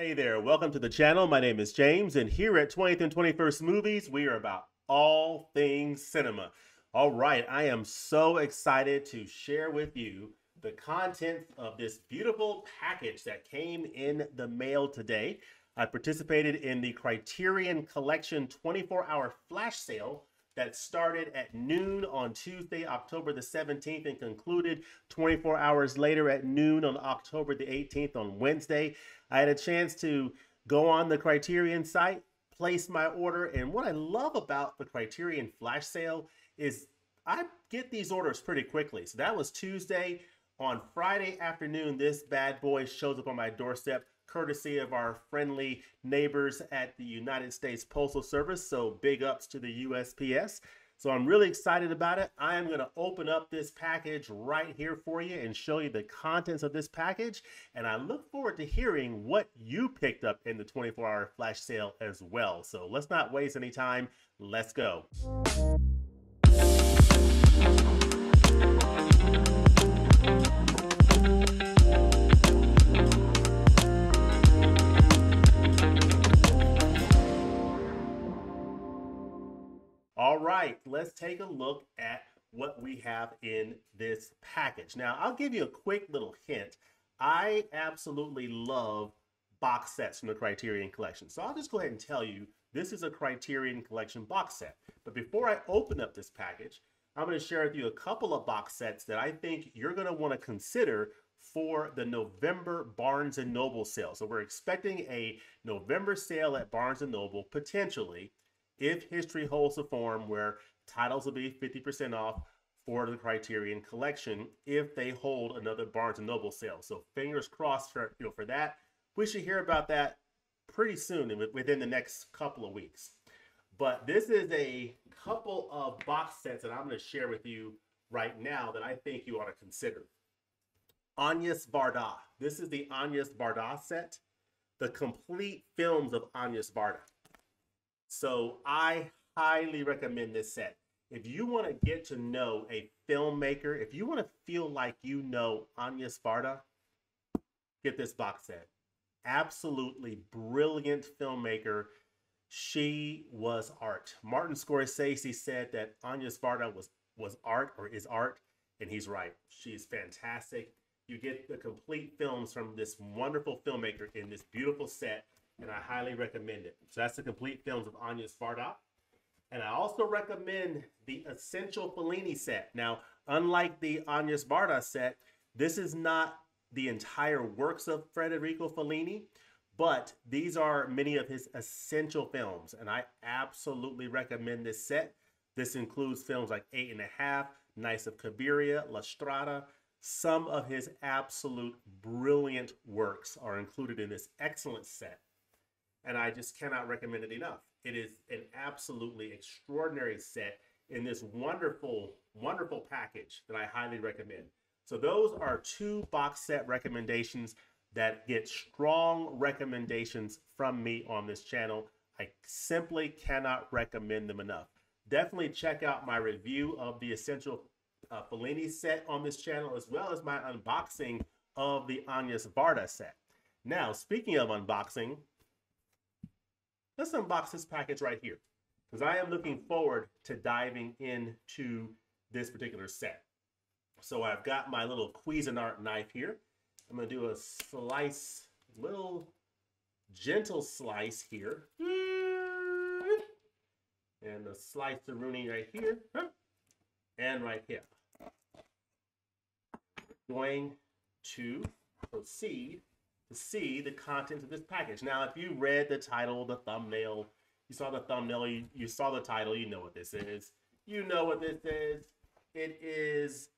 Hey there, welcome to the channel. My name is James, and here at 20th and 21st Movies, we are about all things cinema. All right, I am so excited to share with you the contents of this beautiful package that came in the mail today. I participated in the Criterion Collection 24-hour flash sale that started at noon on Tuesday, October the 17th, and concluded 24 hours later at noon on October the 18th on Wednesday. I had a chance to go on the Criterion site, place my order, and what I love about the Criterion flash sale is I get these orders pretty quickly. So that was Tuesday. On Friday afternoon, this bad boy shows up on my doorstep, courtesy of our friendly neighbors at the United States Postal Service. So big ups to the USPS. So I'm really excited about it. I am going to open up this package right here for you and show you the contents of this package. And I look forward to hearing what you picked up in the 24-hour flash sale as well. So let's not waste any time. Let's go. All right, let's take a look at what we have in this package. Now, I'll give you a quick little hint. I absolutely love box sets from the Criterion Collection. So I'll just go ahead and tell you, this is a Criterion Collection box set. But before I open up this package, I'm going to share with you a couple of box sets that I think you're going to want to consider for the November Barnes & Noble sale. So we're expecting a November sale at Barnes & Noble, potentially, if history holds the form, where titles will be 50% off for the Criterion Collection if they hold another Barnes & Noble sale. So fingers crossed for that. We should hear about that pretty soon, within the next couple of weeks. But this is a couple of box sets that I'm going to share with you right now that I think you ought to consider. Agnes Varda. This is the Agnes Varda set, the complete films of Agnes Varda. So I highly recommend this set. If you want to get to know a filmmaker, if you want to feel like you know Agnes Varda, get this box set. Absolutely brilliant filmmaker. She was art. Martin Scorsese said that Agnes Varda was art, or is art, and he's right. She's fantastic. You get the complete films from this wonderful filmmaker in this beautiful set, and I highly recommend it. So that's the complete films of Agnes Varda. And I also recommend the Essential Fellini set. Now, unlike the Agnes Varda set, this is not the entire works of Federico Fellini, but these are many of his essential films, and I absolutely recommend this set. This includes films like 8½, Nights of Cabiria, La Strada. Some of his absolute brilliant works are included in this excellent set, and I just cannot recommend it enough. It is an absolutely extraordinary set in this wonderful, wonderful package that I highly recommend. So those are two box set recommendations that get strong recommendations from me on this channel. I simply cannot recommend them enough. Definitely check out my review of the Essential Fellini set on this channel, as well as my unboxing of the Agnes Varda set. Now, speaking of unboxing, let's unbox this package right here, because I am looking forward to diving into this particular set. So I've got my little Cuisinart knife here. I'm going to do a slice, little gentle slice here. And a slice of Rooney right here. And right here. Going to proceed to see the contents of this package. Now, if you read the title, the thumbnail, you saw the thumbnail, you saw the title, you know what this is. You know what this is. It is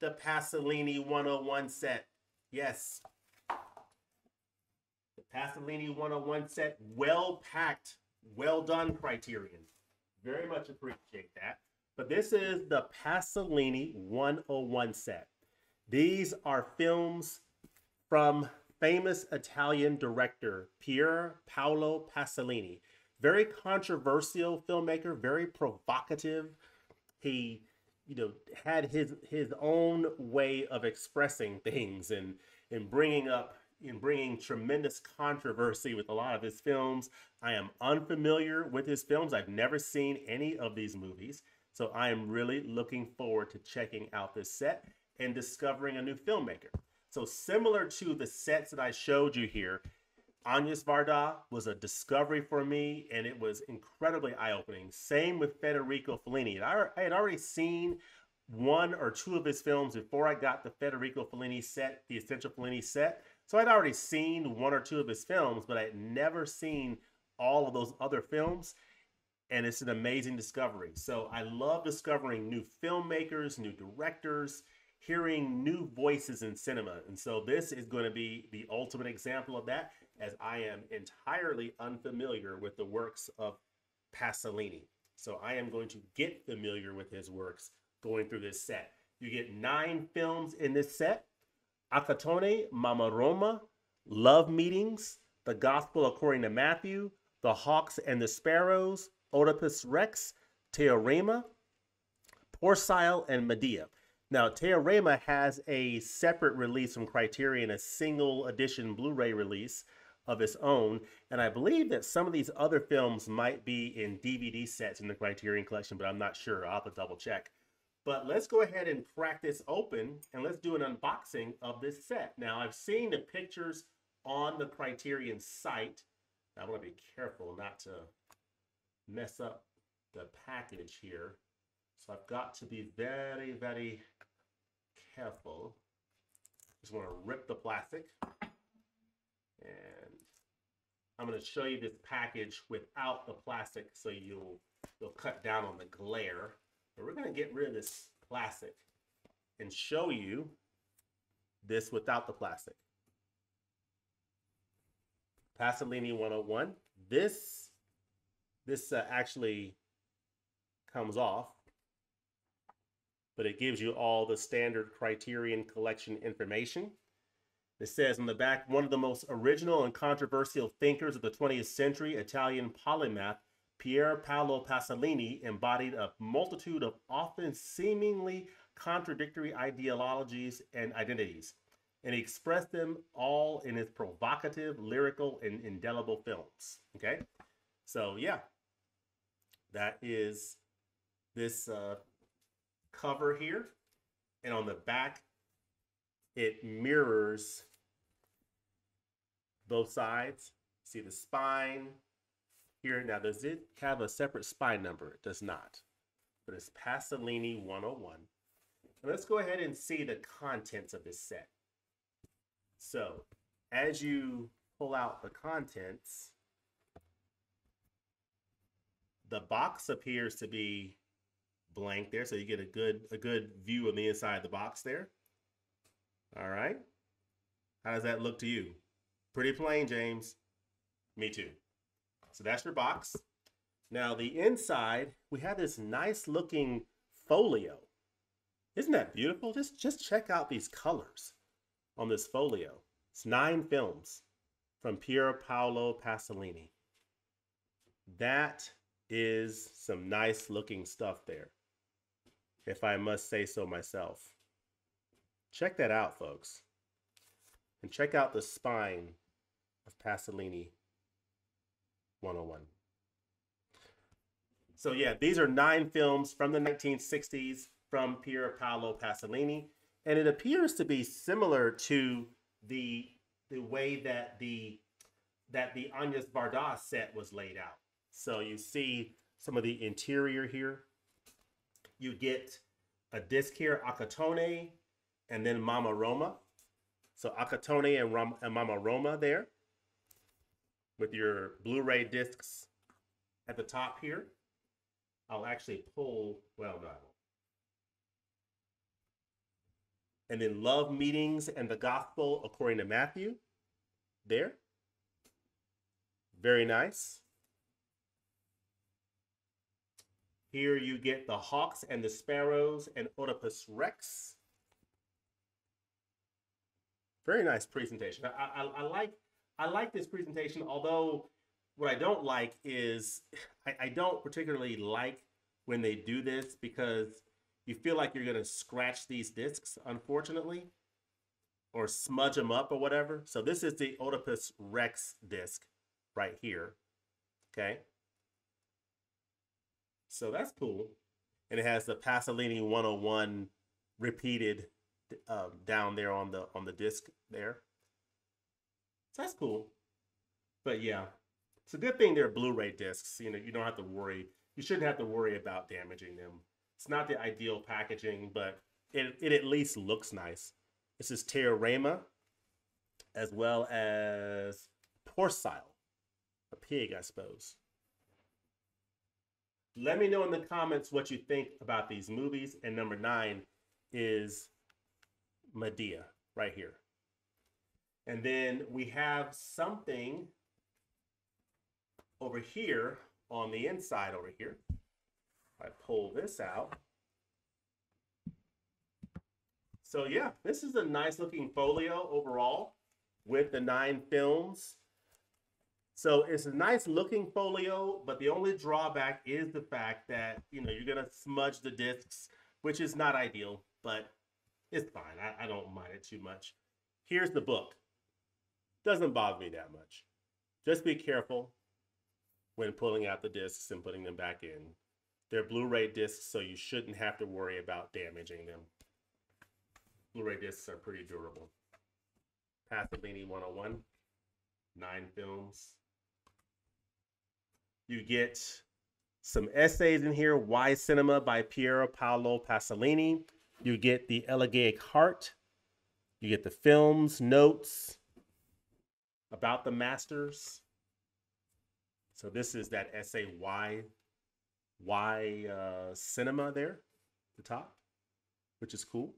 the Pasolini 101 set. Yes. The Pasolini 101 set, well packed, well done, Criterion. Very much appreciate that. But this is the Pasolini 101 set. These are films from famous Italian director Pier Paolo Pasolini. Very controversial filmmaker, very provocative. He, had his own way of expressing things and bringing up, in bringing tremendous controversy with a lot of his films. I am unfamiliar with his films. I've never seen any of these movies. So I am really looking forward to checking out this set and discovering a new filmmaker. So similar to the sets that I showed you here, Agnes Varda was a discovery for me, and it was incredibly eye-opening. Same with Federico Fellini. I had already seen one or two of his films before I got the Federico Fellini set, the Essential Fellini set. So I'd already seen one or two of his films, but I had never seen all of those other films. And it's an amazing discovery. So I love discovering new filmmakers, new directors, hearing new voices in cinema. And so this is going to be the ultimate example of that, as I am entirely unfamiliar with the works of Pasolini. So I am going to get familiar with his works going through this set. You get 9 films in this set: Acatone, Mama Roma, Love Meetings, The Gospel According to Matthew, The Hawks and the Sparrows, Oedipus Rex, Teorema, Porcile, and Medea. Now, Teorema has a separate release from Criterion, a single edition Blu-ray release of its own. And I believe that some of these other films might be in DVD sets in the Criterion collection, but I'm not sure. I'll have to double check. But let's go ahead and crack this open and let's do an unboxing of this set. Now, I've seen the pictures on the Criterion site. I want to be careful not to mess up the package here. So I've got to be very, very careful. Just want to rip the plastic. And I'm going to show you this package without the plastic so you'll cut down on the glare. But we're going to get rid of this plastic and show you this without the plastic. Pasolini 101. This actually comes off, but it gives you all the standard Criterion collection information. It says on the back, one of the most original and controversial thinkers of the 20th century, Italian polymath Pier Paolo Pasolini embodied a multitude of often seemingly contradictory ideologies and identities, and he expressed them all in his provocative, lyrical, and indelible films. Okay, so yeah, that is this cover here, and on the back it mirrors both sides. See the spine here. Now, does it have a separate spine number? It does not, but it's Pasolini 101. And let's go ahead and see the contents of this set. So as you pull out the contents, the box appears to be blank there, so you get a good view of the inside of the box there. All right, how does that look to you? Pretty plain, James. Me too. So that's your box. Now the inside, we have this nice looking folio. Isn't that beautiful? Just check out these colors on this folio. It's 9 films from Pier Paolo Pasolini. That is some nice looking stuff there, if I must say so myself. Check that out, folks. And check out the spine of Pasolini 101. So yeah, these are 9 films from the 1960s from Pier Paolo Pasolini. And it appears to be similar to the way that the Agnes Varda set was laid out. So you see some of the interior here. You get a disc here, Acatone, and then Mama Roma. So Acatone and Mama Roma there, with your Blu-ray discs at the top here. I'll actually pull, well, no, I won't. And then Love Meetings and the Gospel According to Matthew there. Very nice. Here you get The Hawks and the Sparrows and Oedipus Rex. Very nice presentation. I like this presentation, although what I don't like is I don't particularly like when they do this, because you feel like you're going to scratch these discs, unfortunately. or smudge them up or whatever. So this is the Oedipus Rex disc right here. Okay. So that's cool. And it has the Pasolini 101 repeated down there on the disc there. So that's cool. But yeah, it's a good thing they're Blu-ray discs. You know, you don't have to worry. You shouldn't have to worry about damaging them. It's not the ideal packaging, but it at least looks nice. This is Teorema, as well as Porcile, a pig, I suppose. Let me know in the comments what you think about these movies. And number 9 is Medea, right here. And then we have something over here on the inside over here. I pull this out. So yeah, this is a nice looking folio overall with the 9 films. So it's a nice looking folio, but the only drawback is the fact that, you know, you're gonna smudge the discs, which is not ideal, but it's fine. I don't mind it too much. Here's the book. Doesn't bother me that much. Just be careful when pulling out the discs and putting them back in. They're Blu-ray discs, so you shouldn't have to worry about damaging them. Blu-ray discs are pretty durable. Pasolini 101, 9 films. You get some essays in here. Why Cinema by Pier Paolo Pasolini. You get the Elegiac Heart. You get the films, notes about the masters. So this is that essay, why cinema there at the top, which is cool.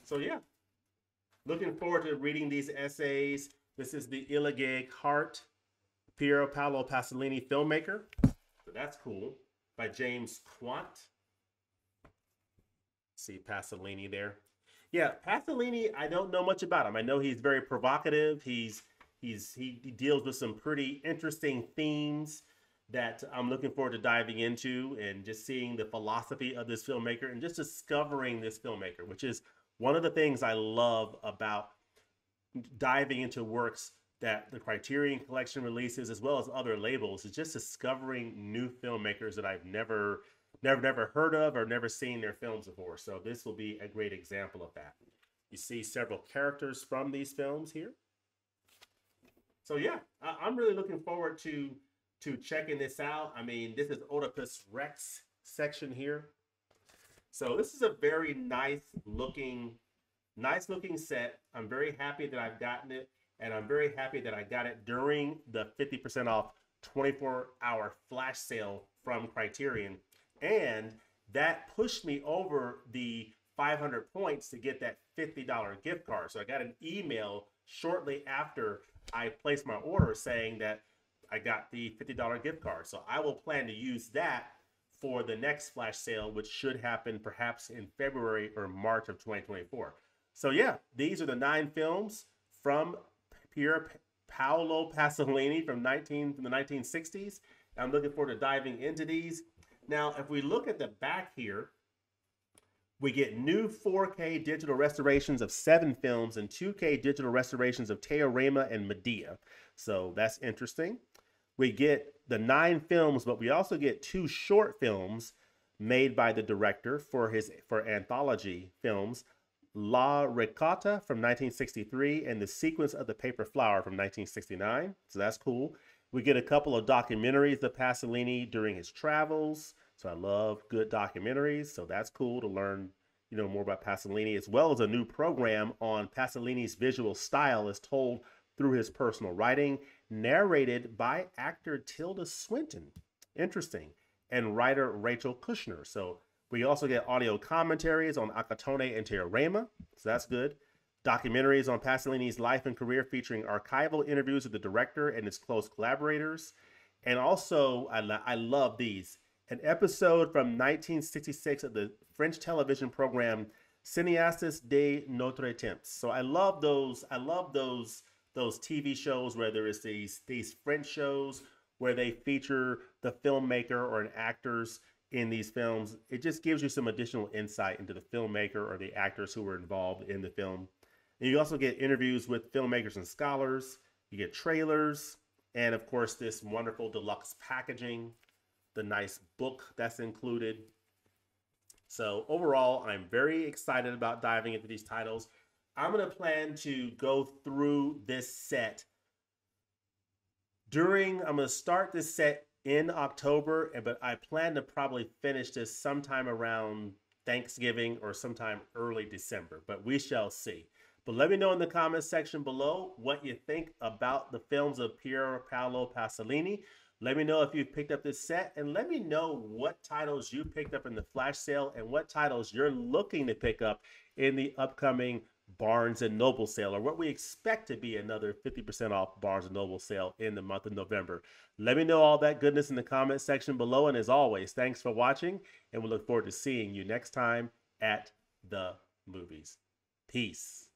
So yeah, looking forward to reading these essays. This is the Elegiac Heart, Pier Paolo Pasolini filmmaker. So that's cool, by James Quant. See Pasolini there. Yeah, Pasolini, I don't know much about him. I know he's very provocative. He deals with some pretty interesting themes that I'm looking forward to diving into and just seeing the philosophy of this filmmaker and just discovering this filmmaker, which is one of the things I love about diving into works that the Criterion Collection releases, as well as other labels, is just discovering new filmmakers that I've never heard of or never seen their films before. So this will be a great example of that. You see several characters from these films here. So yeah, I'm really looking forward to checking this out. I mean, this is Oedipus Rex section here. So this is a very nice looking set. I'm very happy that I've gotten it, and I'm very happy that I got it during the 50% off 24-hour flash sale from Criterion. And that pushed me over the 500 points to get that $50 gift card. So I got an email shortly after I placed my order saying that I got the $50 gift card. So I will plan to use that for the next flash sale, which should happen perhaps in February or March of 2024. So yeah, these are the 9 films from Pier Paolo Pasolini from the 1960s. I'm looking forward to diving into these. Now, if we look at the back here, we get new 4K digital restorations of 7 films and 2K digital restorations of Teorema and Medea. So that's interesting. We get the 9 films, but we also get 2 short films made by the director for anthology films, La Ricotta from 1963 and The Sequence of the Paper Flower from 1969. So that's cool. We get a couple of documentaries of Pasolini during his travels. So I love good documentaries. So that's cool to learn, you know, more about Pasolini, as well as a new program on Pasolini's visual style as told through his personal writing, narrated by actor Tilda Swinton. Interesting. And writer Rachel Kushner. So we also get audio commentaries on Acatone and Teorema. So that's good. Documentaries on Pasolini's life and career featuring archival interviews with the director and his close collaborators. And also, I love these. An episode from 1966 of the French television program Cinéastes de Notre Temps. So I love those TV shows where there is these French shows where they feature the filmmaker or an actor's in these films, it just gives you some additional insight into the filmmaker or the actors who were involved in the film. And you also get interviews with filmmakers and scholars. You get trailers, and of course, this wonderful deluxe packaging, the nice book that's included. So overall, I'm very excited about diving into these titles. I'm going to plan to go through this set I'm going to start this set in October, but I plan to probably finish this sometime around Thanksgiving or sometime early December, but we shall see. But let me know in the comments section below what you think about the films of Pier Paolo Pasolini. Let me know if you've picked up this set, and let me know what titles you picked up in the flash sale and what titles you're looking to pick up in the upcoming Barnes & Noble sale, or what we expect to be another 50% off Barnes & Noble sale in the month of November. Let me know all that goodness in the comment section below, and as always, thanks for watching, and we look forward to seeing you next time at the movies. Peace.